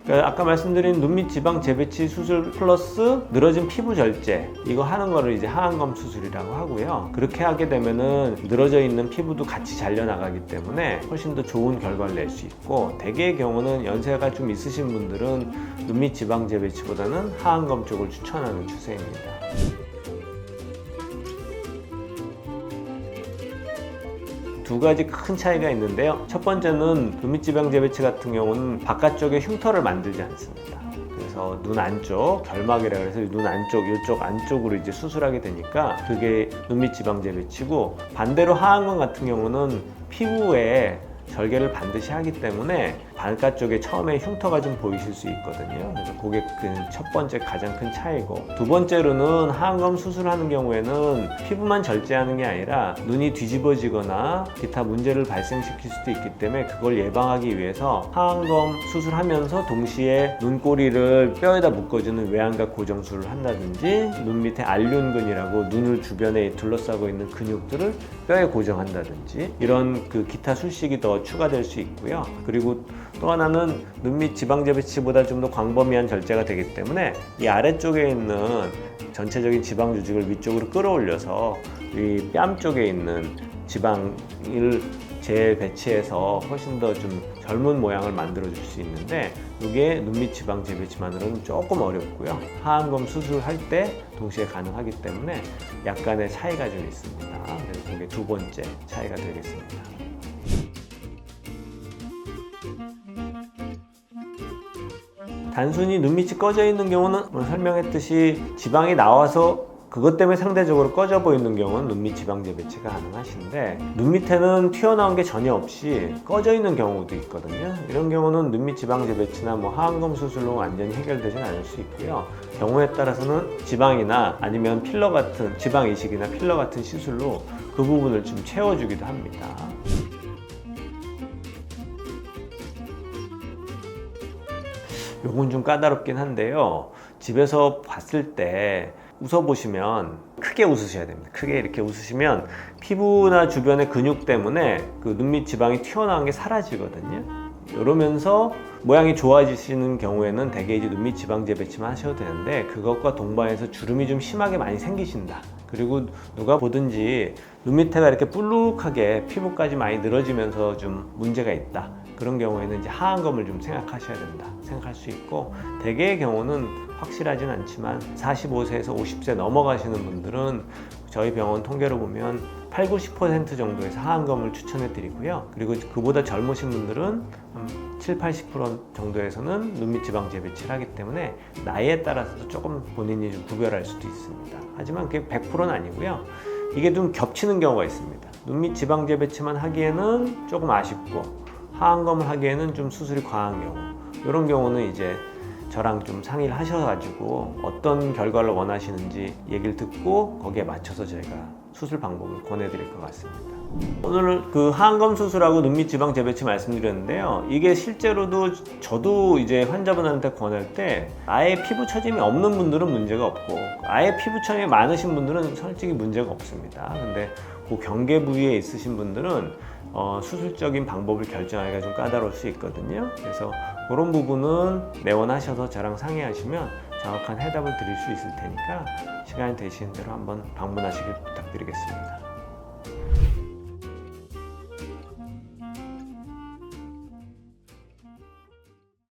그러니까 아까 말씀드린 눈 밑 지방 재배치 수술 플러스 늘어진 피부 절제, 이거 하는 거를 이제 하안검 수술이라고 하고요. 그렇게 하게 되면은 늘어져 있는 피부도 같이 잘려 나가기 때문에 훨씬 더 좋은 결과를 낼 수 있고, 대개의 경우는 연세가 좀 있으신 분들은 눈 밑 지방 재배치보다는 하안검 쪽을 추천하는 추세입니다. 두 가지 큰 차이가 있는데요. 첫 번째는 눈 밑 지방 재배치 같은 경우는 바깥쪽에 흉터를 만들지 않습니다. 그래서 눈 안쪽, 결막이라 그래서 눈 안쪽, 이쪽 안쪽으로 이제 수술하게 되니까 그게 눈 밑 지방 재배치고, 반대로 하안검 같은 경우는 피부에 절개를 반드시 하기 때문에 바깥쪽에 처음에 흉터가 좀 보이실 수 있거든요. 그래서 그게 첫 번째 가장 큰 차이고, 두 번째로는 하안검 수술하는 경우에는 피부만 절제하는 게 아니라 눈이 뒤집어지거나 기타 문제를 발생시킬 수도 있기 때문에 그걸 예방하기 위해서 하안검 수술하면서 동시에 눈꼬리를 뼈에다 묶어주는 외안각 고정술을 한다든지, 눈 밑에 알륜근이라고 눈을 주변에 둘러싸고 있는 근육들을 뼈에 고정한다든지, 이런 기타 술식이 더 추가될 수 있고요. 그리고 또 하나는 눈 밑 지방 재배치보다 좀 더 광범위한 절제가 되기 때문에 이 아래쪽에 있는 전체적인 지방 조직을 위쪽으로 끌어올려서 이 뺨 쪽에 있는 지방을 재배치해서 훨씬 더 좀 젊은 모양을 만들어 줄 수 있는데, 이게 눈 밑 지방 재배치만으로는 조금 어렵고요. 하안검 수술할 때 동시에 가능하기 때문에 약간의 차이가 좀 있습니다. 그래서 그게 두 번째 차이가 되겠습니다. 단순히 눈 밑이 꺼져 있는 경우는 오늘 설명했듯이 지방이 나와서 그것 때문에 상대적으로 꺼져 보이는 경우는 눈 밑 지방 재배치가 가능하신데, 눈 밑에는 튀어나온 게 전혀 없이 꺼져 있는 경우도 있거든요. 이런 경우는 눈 밑 지방 재배치나 하안검 수술로 완전히 해결되지는 않을 수 있고요. 경우에 따라서는 지방이나 아니면 필러 같은, 지방 이식이나 필러 같은 시술로 그 부분을 좀 채워주기도 합니다. 요건 좀 까다롭긴 한데요. 집에서 봤을 때 웃어보시면 크게 웃으셔야 됩니다. 크게 이렇게 웃으시면 피부나 주변의 근육 때문에 그 눈 밑 지방이 튀어나온 게 사라지거든요. 이러면서 모양이 좋아지시는 경우에는 대개 이제 눈 밑 지방 재배치만 하셔도 되는데, 그것과 동반해서 주름이 좀 심하게 많이 생기신다. 그리고 누가 보든지 눈 밑에가 이렇게 볼록하게 피부까지 많이 늘어지면서 좀 문제가 있다. 그런 경우에는 이제 하안검을 좀 생각하셔야 된다 생각할 수 있고, 대개의 경우는 확실하진 않지만 45세에서 50세 넘어가시는 분들은 저희 병원 통계로 보면 80~90% 정도에서 하안검을 추천해 드리고요. 그리고 그보다 젊으신 분들은 70~80% 정도에서는 눈 밑 지방 재배치를 하기 때문에 나이에 따라서도 조금 본인이 좀 구별할 수도 있습니다. 하지만 그게 100%는 아니고요. 이게 좀 겹치는 경우가 있습니다. 눈 밑 지방 재배치만 하기에는 조금 아쉽고, 하안검을 하기에는 좀 수술이 과한 경우, 이런 경우는 이제 저랑 좀 상의를 하셔가지고 어떤 결과를 원하시는지 얘기를 듣고 거기에 맞춰서 저희가 수술 방법을 권해드릴 것 같습니다. 오늘 그 하안검 수술하고 눈 밑 지방 재배치 말씀드렸는데요. 이게 실제로도 저도 이제 환자분한테 권할 때 아예 피부 처짐이 없는 분들은 문제가 없고, 아예 피부 처짐이 많으신 분들은 솔직히 문제가 없습니다. 근데 그 경계 부위에 있으신 분들은 수술적인 방법을 결정하기가 좀 까다로울 수 있거든요. 그래서 그런 부분은 내원하셔서 저랑 상의하시면 정확한 해답을 드릴 수 있을 테니까 시간이 되시는 대로 한번 방문하시길 부탁드리겠습니다.